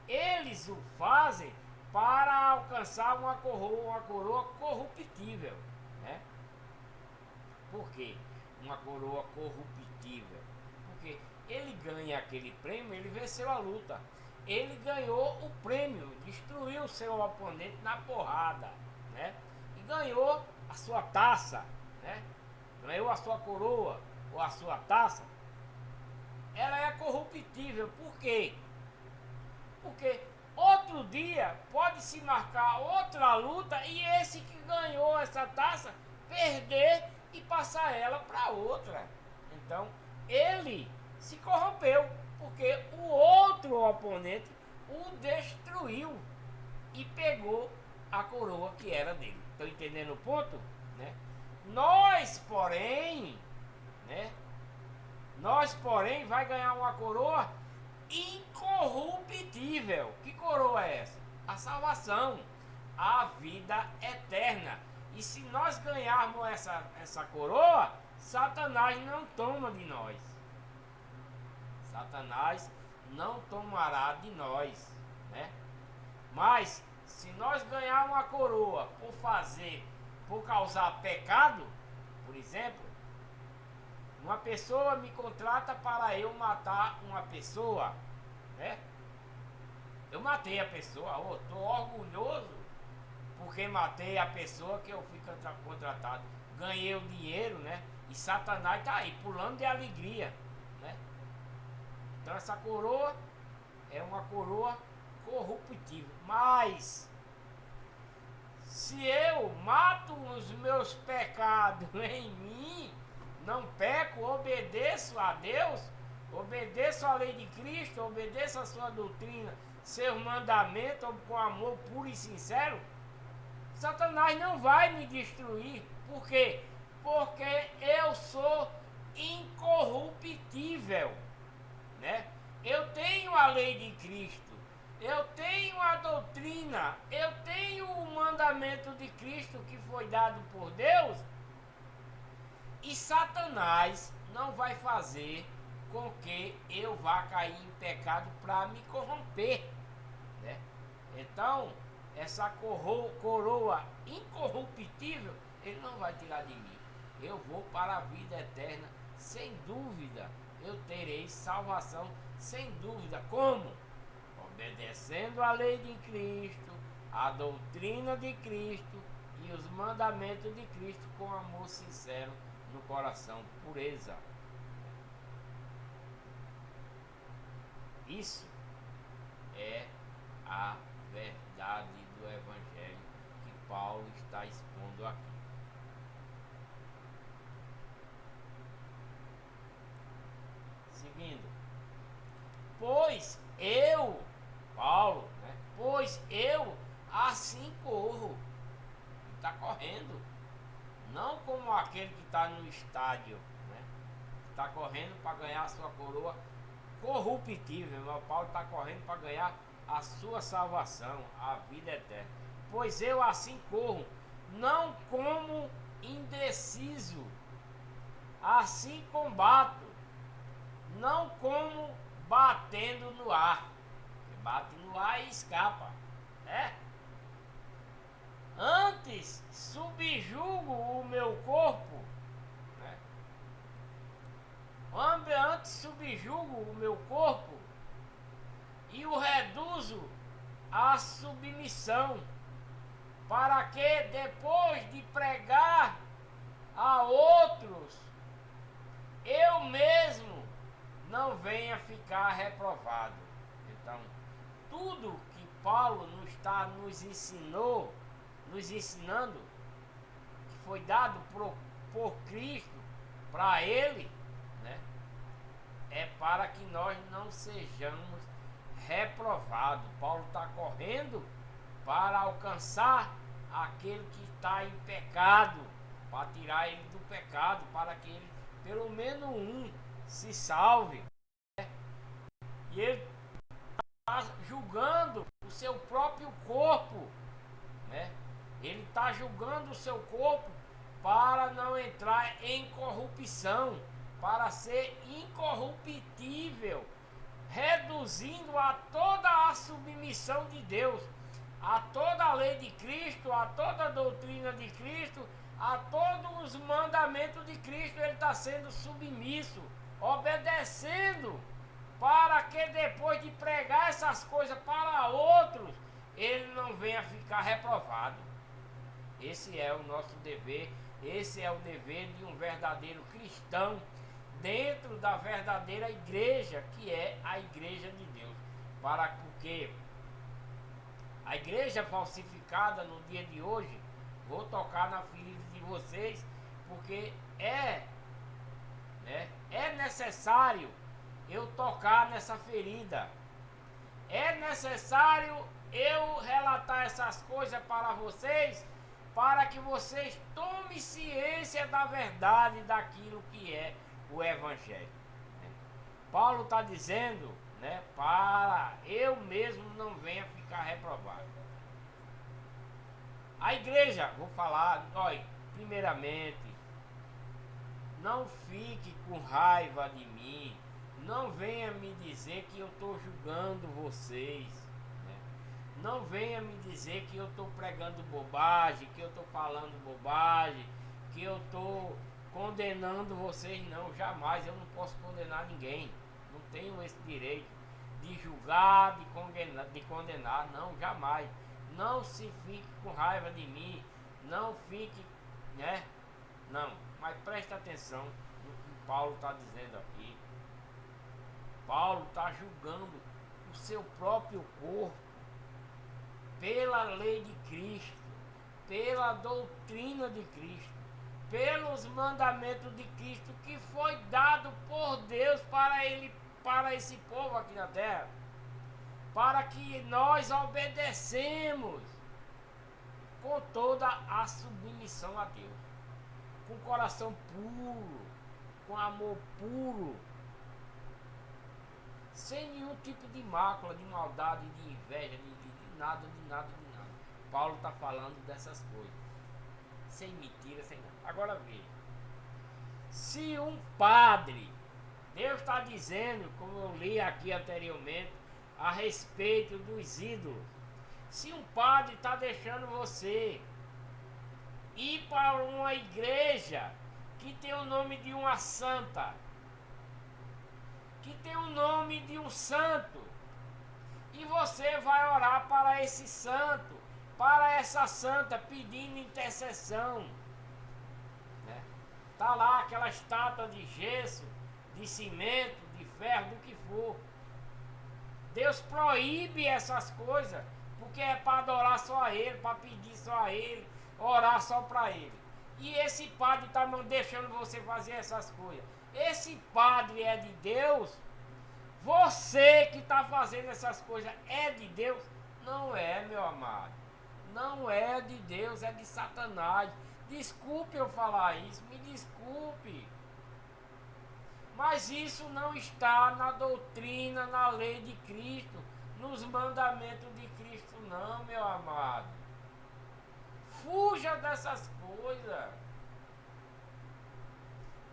eles o fazem para alcançar uma coroa corruptível, né? Por quê? Uma coroa corruptível. Porque ele ganha aquele prêmio, ele venceu a luta. Ele ganhou o prêmio, destruiu o seu oponente na porrada, né? E ganhou a sua taça, né? Ganhou a sua coroa ou a sua taça. Ela é corruptível. Por quê? Porque outro dia pode se marcar outra luta e esse que ganhou essa taça perder e passar ela para outra. Então ele se corrompeu porque o outro oponente o destruiu e pegou a coroa que era dele. Estão entendendo o ponto? Né? Nós, porém, vai ganhar uma coroa incorruptível. Que coroa é essa? A salvação, a vida eterna. E se nós ganharmos essa coroa, Satanás não toma de nós. Satanás não tomará de nós, né? Mas se nós ganharmos uma coroa por causar pecado, por exemplo, uma pessoa me contrata para eu matar uma pessoa, né? Eu matei a pessoa, estou orgulhoso porque matei a pessoa que eu fui contratado, ganhei o dinheiro, né? E Satanás está aí pulando de alegria, né? Então essa coroa é uma coroa corruptível. Mas se eu mato os meus pecados em mim, não peco, obedeço a Deus, obedeço a lei de Cristo, obedeço a sua doutrina, seus mandamentos com amor puro e sincero, Satanás não vai me destruir. Por quê? Porque eu sou incorruptível, né? Eu tenho a lei de Cristo, eu tenho a doutrina, eu tenho o mandamento de Cristo que foi dado por Deus. E Satanás não vai fazer com que eu vá cair em pecado para me corromper, né? Então, essa coroa incorruptível, ele não vai tirar de mim. Eu vou para a vida eterna, sem dúvida. Eu terei salvação, sem dúvida. Como? Obedecendo a lei de Cristo, a doutrina de Cristo e os mandamentos de Cristo com amor sincero no coração, pureza. Isso é a verdade do Evangelho que Paulo está expondo aqui. Seguindo. Pois eu, Paulo, né? Pois eu assim corro. Está correndo. Não como aquele que está no estádio, né? Está correndo para ganhar a sua coroa corruptível, irmão. Paulo está correndo para ganhar a sua salvação, a vida eterna. Pois eu assim corro, não como indeciso, assim combato, não como batendo no ar. Você bate no ar e escapa, né? Antes subjugo o meu corpo, né? Antes subjugo o meu corpo e o reduzo à submissão, para que depois de pregar a outros, eu mesmo não venha ficar reprovado. Então, tudo que Paulo nos ensinando, que foi dado por Cristo para ele, né, é para que nós não sejamos reprovados. Paulo está correndo para alcançar aquele que está em pecado, para tirar ele do pecado, para que ele, pelo menos um, se salve. E ele está julgando o seu próprio corpo, né? Ele está julgando o seu corpo para não entrar em corrupção, para ser incorruptível, reduzindo a toda a submissão de Deus, a toda a lei de Cristo, a toda a doutrina de Cristo, a todos os mandamentos de Cristo. Ele está sendo submisso, obedecendo, para que depois de pregar essas coisas para outros, ele não venha ficar reprovado. Esse é o nosso dever, esse é o dever de um verdadeiro cristão dentro da verdadeira igreja, que é a igreja de Deus. Porque a igreja falsificada no dia de hoje, vou tocar na ferida de vocês, porque é necessário eu tocar nessa ferida. É necessário eu relatar essas coisas para vocês, para que vocês tomem ciência da verdade daquilo que é o Evangelho. Paulo está dizendo, né, para eu mesmo não venha ficar reprovado. A igreja, vou falar, olha, primeiramente, não fique com raiva de mim, não venha me dizer que eu estou julgando vocês, né? Não venha me dizer que eu estou pregando bobagem, que eu estou falando bobagem, que eu estou condenando vocês. Não, jamais. Eu não posso condenar ninguém, não tenho esse direito de julgar, de condenar, não, jamais. Não se fique com raiva de mim, não fique, né? Não, mas presta atenção no que Paulo está dizendo aqui. Paulo está julgando o seu próprio corpo pela lei de Cristo, pela doutrina de Cristo, pelos mandamentos de Cristo que foi dado por Deus para esse povo aqui na terra, para que nós obedecemos com toda a submissão a Deus, com coração puro, com amor puro, sem nenhum tipo de mácula, de maldade, de inveja, de nada. Paulo está falando dessas coisas, sem mentira, sem nada. Agora veja, se um padre, Deus está dizendo, como eu li aqui anteriormente, a respeito dos ídolos, se um padre está deixando você ir para uma igreja que tem o nome de uma santa, que tem o nome de um santo, e você vai orar para esse santo, para essa santa, pedindo intercessão, né? Tá lá aquela estátua de gesso, de cimento, de ferro, do que for. Deus proíbe essas coisas, porque é para adorar só a Ele, para pedir só a Ele, orar só para Ele. E esse padre está deixando você fazer essas coisas. Esse padre é de Deus? Você que está fazendo essas coisas é de Deus? Não é, meu amado. Não é de Deus, é de Satanás. Desculpe eu falar isso, me desculpe. Mas isso não está na doutrina, na lei de Cristo, nos mandamentos de Cristo, não, meu amado. Fuja dessas coisas.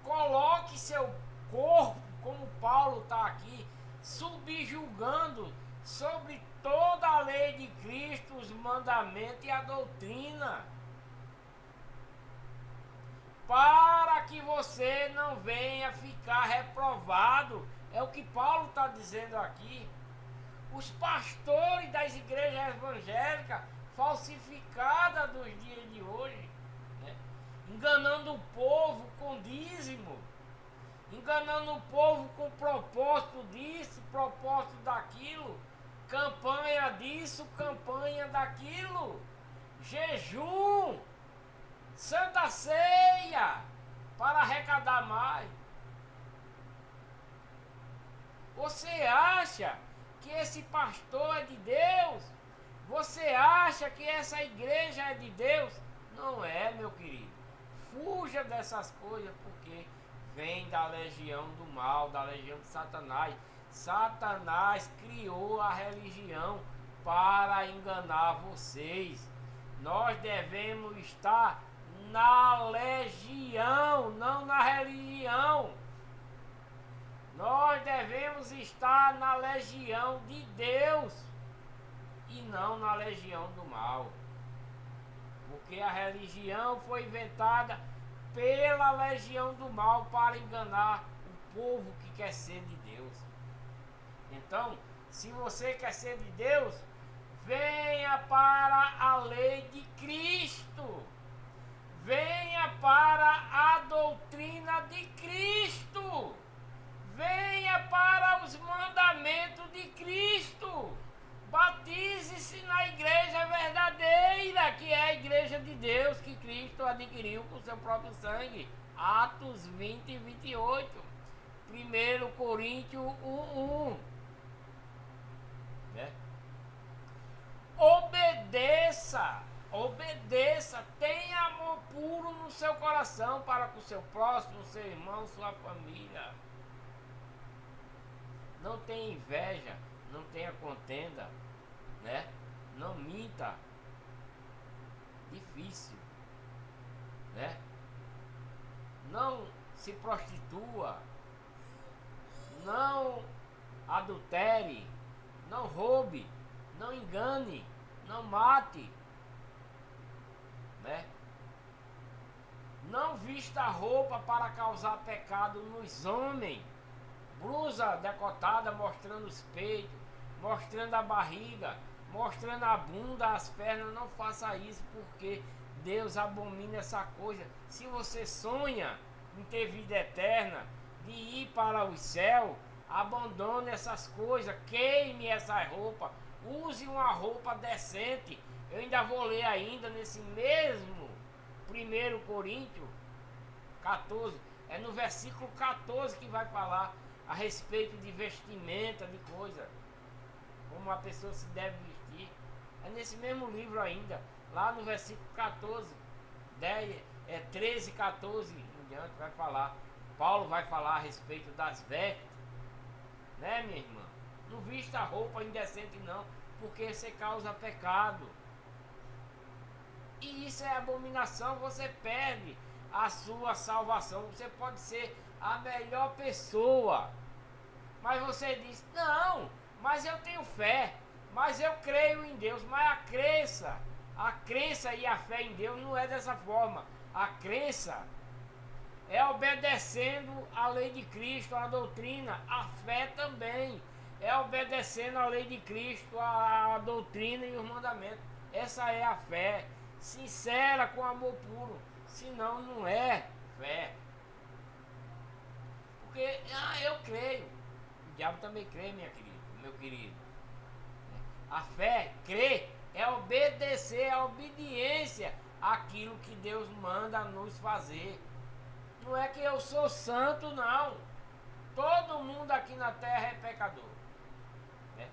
Coloque seu corpo, como Paulo está aqui, subjugando sobre toda a lei de Cristo, os mandamentos e a doutrina, para que você não venha ficar reprovado. É o que Paulo está dizendo aqui. Os pastores das igrejas evangélicas falsificadas dos dias de hoje, né? Enganando o povo com dízimo, enganando o povo com propósito disso, propósito daquilo, campanha disso, campanha daquilo, jejum, Santa Ceia, para arrecadar mais. Você acha que esse pastor é de Deus? Você acha que essa igreja é de Deus? Não é, meu querido. Fuja dessas coisas, porque vem da legião do mal, da legião de Satanás. Satanás criou a religião para enganar vocês. Nós devemos estar na legião, não na religião. Nós devemos estar na legião de Deus e não na legião do mal. Porque a religião foi inventada pela legião do mal para enganar o povo que quer ser de Deus. Então, se você quer ser de Deus, venha para a lei de Cristo. Venha para a doutrina de Cristo. Venha para os mandamentos de Cristo. Batize-se na igreja verdadeira, que é a igreja de Deus, que Cristo adquiriu com seu próprio sangue. Atos 20 e 28. 1 Coríntios 1:1. Né? Obedeça, tenha amor puro no seu coração para com seu próximo, seu irmão, sua família. Não tenha inveja, não tenha contenda, né? Não minta. Difícil, né? Não se prostitua, não adultere, não roube, não engane, não mate, né? Não vista roupa para causar pecado nos homens. Blusa decotada mostrando os peitos, mostrando a barriga, mostrando a bunda, as pernas. Não faça isso, porque Deus abomina essa coisa. Se você sonha em ter vida eterna, de ir para o céu, abandone essas coisas, queime essa roupa, use uma roupa decente. Eu ainda vou ler ainda nesse mesmo 1 Coríntios 14, é no versículo 14 que vai falar a respeito de vestimenta, de coisa, como a pessoa se deve vestir. É nesse mesmo livro ainda, lá no versículo 14, 13, 14 em diante, vai falar. Paulo vai falar a respeito das vestes, né, minha irmã? Não vista roupa indecente não, porque você causa pecado. E isso é abominação, você perde a sua salvação. Você pode ser a melhor pessoa, mas você diz, não, mas eu tenho fé, mas eu creio em Deus. Mas a crença e a fé em Deus não é dessa forma. A crença é obedecendo a lei de Cristo, a doutrina. A fé também é obedecendo a lei de Cristo, a doutrina e os mandamentos. Essa é a fé, sincera, com amor puro. Senão não é fé. Porque, eu creio. O diabo também crê, minha querida, meu querido. A fé, crer, é obedecer, a obediência àquilo que Deus manda nos fazer. Não é que eu sou santo, não. Todo mundo aqui na terra é pecador, né?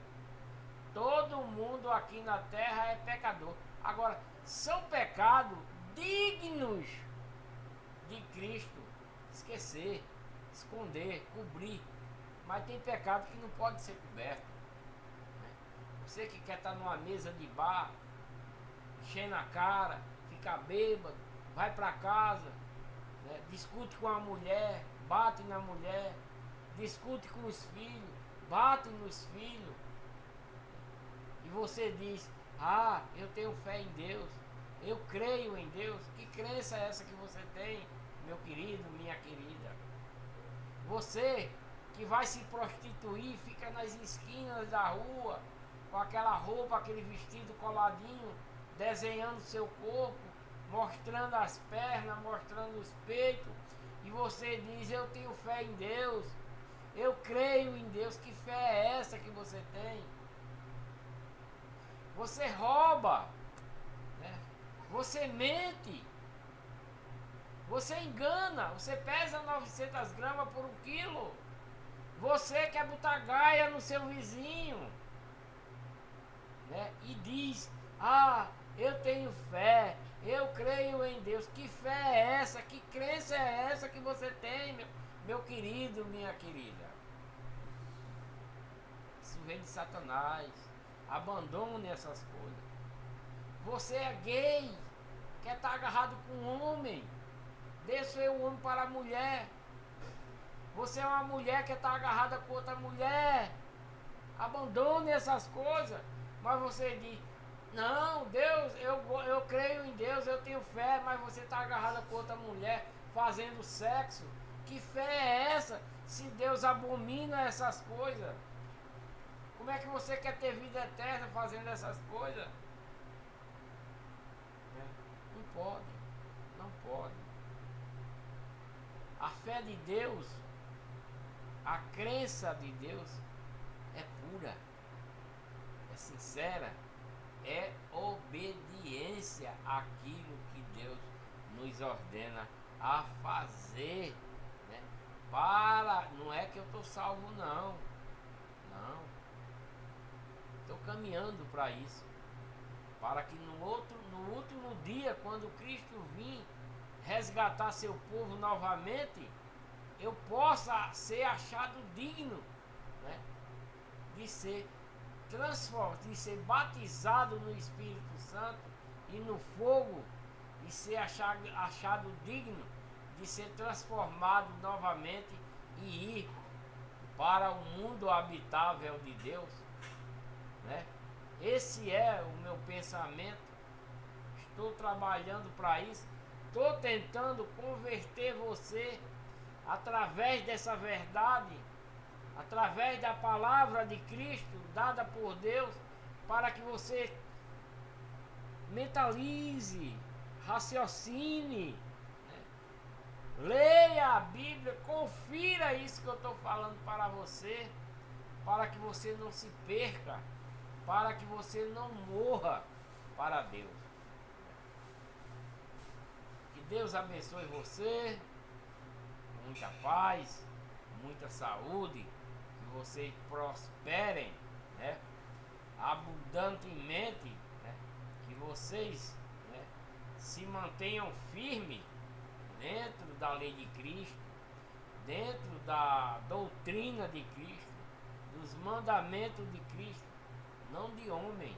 Todo mundo aqui na terra é pecador. Agora, são pecados dignos de Cristo esquecer, esconder, cobrir. Mas tem pecado que não pode ser coberto. Né? Você que quer estar numa mesa de bar, enchendo a cara, ficar bêbado, vai para casa, né? Discute com a mulher, bate na mulher, discute com os filhos, bate nos filhos. E você diz, eu tenho fé em Deus, eu creio em Deus. Que crença é essa que você tem, meu querido, minha querida? Você que vai se prostituir, fica nas esquinas da rua, com aquela roupa, aquele vestido coladinho, desenhando seu corpo, mostrando as pernas, mostrando os peitos, e você diz, eu tenho fé em Deus, eu creio em Deus. Que fé é essa que você tem? Você rouba, né? Você mente, você engana, você pesa 900 gramas por 1 quilo, você quer botar gaia no seu vizinho, né? E diz, eu tenho fé, eu creio em Deus. Que fé é essa? Que crença é essa que você tem, meu querido, minha querida? Isso vem de Satanás. Abandone essas coisas. Você é gay, quer estar agarrado com um homem, deixe o homem para a mulher. Você é uma mulher que está agarrada com outra mulher, abandone essas coisas. Mas você diz, não, Deus, eu creio em Deus, eu tenho fé, mas você está agarrada com outra mulher, fazendo sexo. Que fé é essa, se Deus abomina essas coisas? Como é que você quer ter vida eterna fazendo essas coisas? Não pode, não pode. A fé de Deus, a crença de Deus é pura, é sincera, é obediência àquilo que Deus nos ordena a fazer, né? Não é que eu estou salvo, não, estou caminhando para isso, para que no último dia, quando Cristo vir resgatar seu povo novamente, eu possa ser achado digno, né, de ser transformado, de ser batizado no Espírito Santo e no fogo, e ser achado digno de ser transformado novamente e ir para o mundo habitável de Deus, né? Esse é o meu pensamento. Estou trabalhando para isso, estou tentando converter você através dessa verdade, através da palavra de Cristo dada por Deus, para que você mentalize, raciocine, né? Leia a Bíblia, confira isso que eu estou falando para você, para que você não se perca, para que você não morra para Deus. Que Deus abençoe você, muita paz, muita saúde, que vocês prosperem, né, abundantemente, né, que vocês, né, se mantenham firmes dentro da lei de Cristo, dentro da doutrina de Cristo, dos mandamentos de Cristo, não de homem,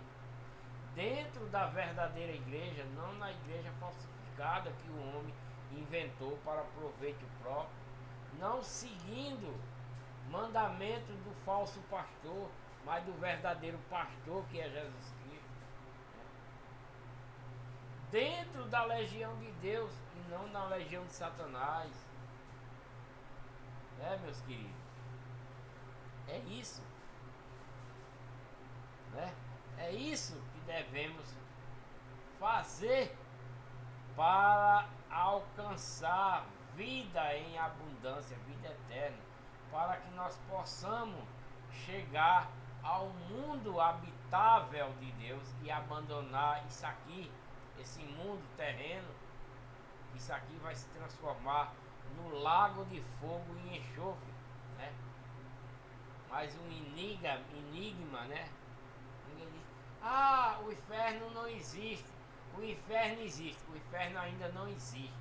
dentro da verdadeira igreja, não na igreja falsificada que o homem inventou para proveito próprio, não seguindo mandamento do falso pastor, mas do verdadeiro pastor, que é Jesus Cristo, dentro da legião de Deus e não na legião de Satanás, meus queridos? É isso, né? É isso que devemos fazer para alcançar vida em abundância, vida eterna, para que nós possamos chegar ao mundo habitável de Deus e abandonar isso aqui, esse mundo terreno. Isso aqui vai se transformar no lago de fogo e enxofre, né? Mais um enigma, né? Ninguém diz, o inferno não existe. O inferno existe, o inferno ainda não existe.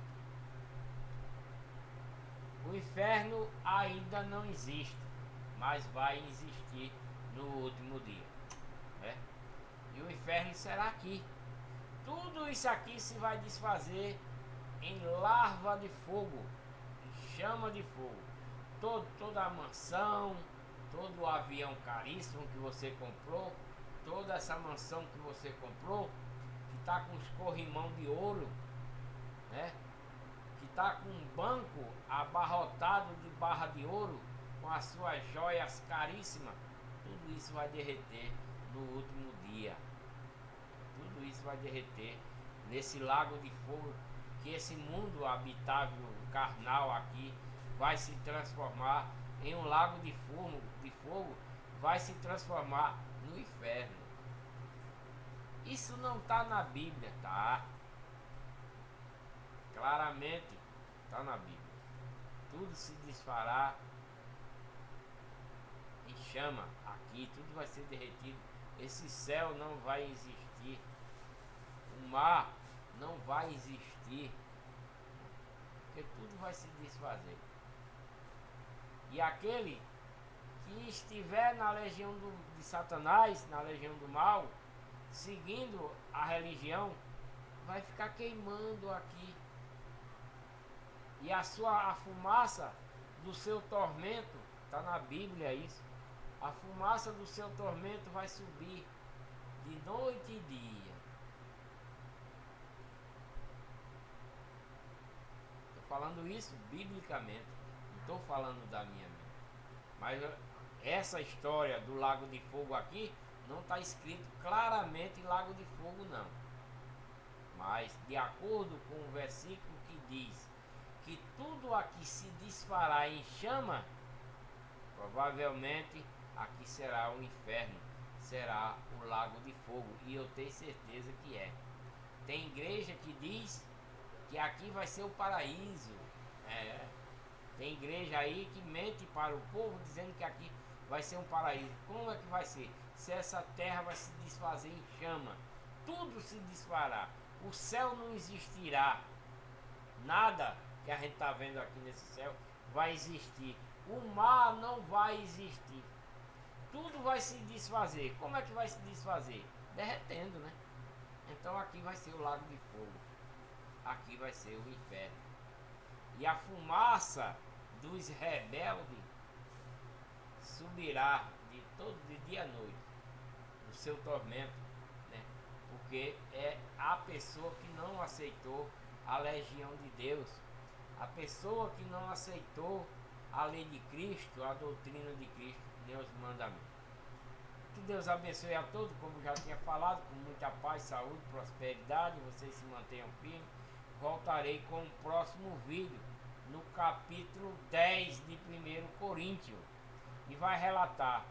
O inferno ainda não existe, mas vai existir no último dia, né? E o inferno será aqui. Tudo isso aqui se vai desfazer em larva de fogo, em chama de fogo. Toda a mansão, todo o avião caríssimo que você comprou, toda essa mansão que você comprou, que está com os corrimão de ouro, né? Que está com um banco abarrotado de barra de ouro, com as suas joias caríssimas, tudo isso vai derreter no último dia. Tudo isso vai derreter nesse lago de fogo, que esse mundo habitável carnal aqui vai se transformar em um lago de fogo, vai se transformar no inferno. Isso não está na Bíblia, tá? Claramente está na Bíblia. Tudo se desfará em chama aqui, tudo vai ser derretido. Esse céu não vai existir, o mar não vai existir, porque tudo vai se desfazer. E aquele que estiver na legião de Satanás, na legião do mal, seguindo a religião, vai ficar queimando aqui. E a fumaça do seu tormento, está na Bíblia isso, a fumaça do seu tormento vai subir de noite e dia. Estou falando isso biblicamente, não estou falando da minha mente. Mas essa história do lago de fogo aqui não está escrito claramente em lago de fogo, não. Mas de acordo com o versículo que diz que tudo aqui se desfará em chama, provavelmente aqui será o inferno, será o lago de fogo, e eu tenho certeza que é. Tem igreja que diz que aqui vai ser o paraíso. Tem igreja aí que mente para o povo dizendo que aqui vai ser um paraíso. Como é que vai ser? Se essa terra vai se desfazer em chama, tudo se desfará, o céu não existirá, nada que a gente está vendo aqui nesse céu vai existir, o mar não vai existir, tudo vai se desfazer. Como é que vai se desfazer? Derretendo, né? Então aqui vai ser o lago de fogo, aqui vai ser o inferno, e a fumaça dos rebeldes subirá de dia a noite, o seu tormento, né? Porque é a pessoa que não aceitou a legião de Deus, a pessoa que não aceitou a lei de Cristo, a doutrina de Cristo, nem os mandamentos. Que Deus abençoe a todos, como já tinha falado, com muita paz, saúde, prosperidade, vocês se mantenham firmes. Voltarei com o próximo vídeo, no capítulo 10 de 1 Coríntios, e vai relatar: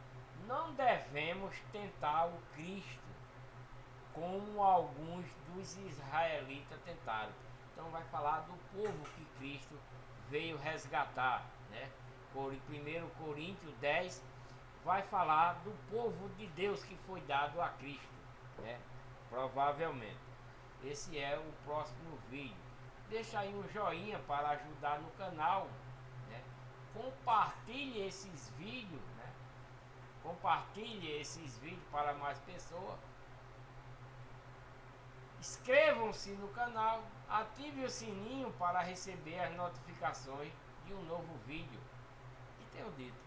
não devemos tentar o Cristo como alguns dos israelitas tentaram. Então vai falar do povo que Cristo veio resgatar, né? Por 1 Coríntios 10 vai falar do povo de Deus que foi dado a Cristo, né? Provavelmente. Esse é o próximo vídeo. Deixa aí um joinha para ajudar no canal, né? Compartilhe esses vídeos, né? Compartilhe esses vídeos para mais pessoas. Inscrevam-se no canal, ative o sininho para receber as notificações de um novo vídeo. E tenho dito.